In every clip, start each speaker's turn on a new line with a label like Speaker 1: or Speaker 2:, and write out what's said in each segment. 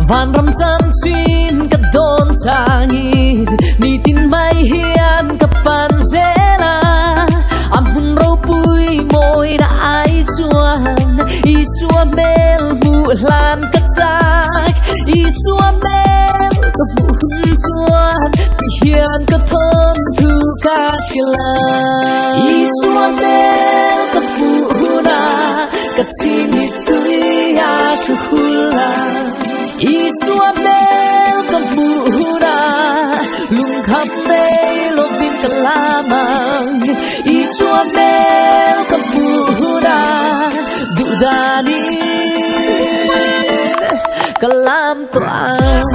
Speaker 1: van ram chan chin ka don sangi ni tin mai hian ka pan zela amun ro pui moi na ai chuan i sua mel bu hlan ka chak i sua mel ka bu hun chuan hian ka thon thu ka kila i sua mel ka bu huna ka chin ni tui ya chu hula i sua mel ka bu huna lung khap mei lo vin ka lamang i sua mel ka bu huna du dani ka lam toan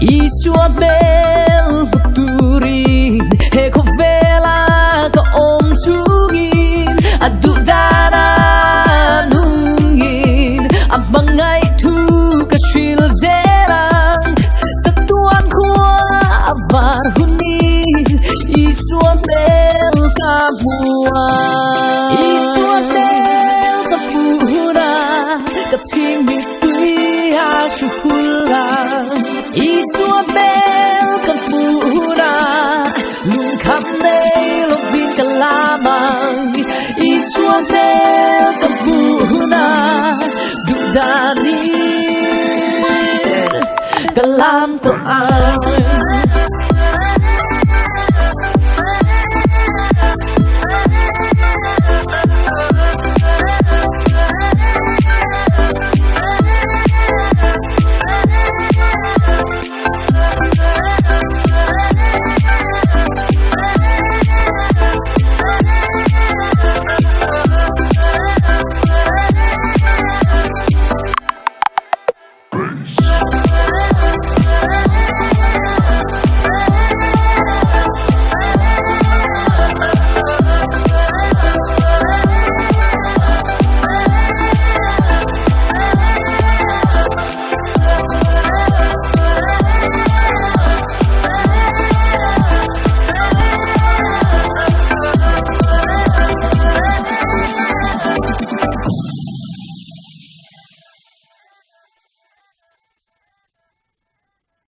Speaker 1: Isua mel buturin he ko vela ka om chungin adu dana nungin abangai tu ka shil zelang satuan khua avar hunin isua mel ka bua isua mel ka buhura ka ching mi tui ha chukula isua mel ka buhura lung khap nei lo vin ka lamang isua mel ka buhura du dani ka lam to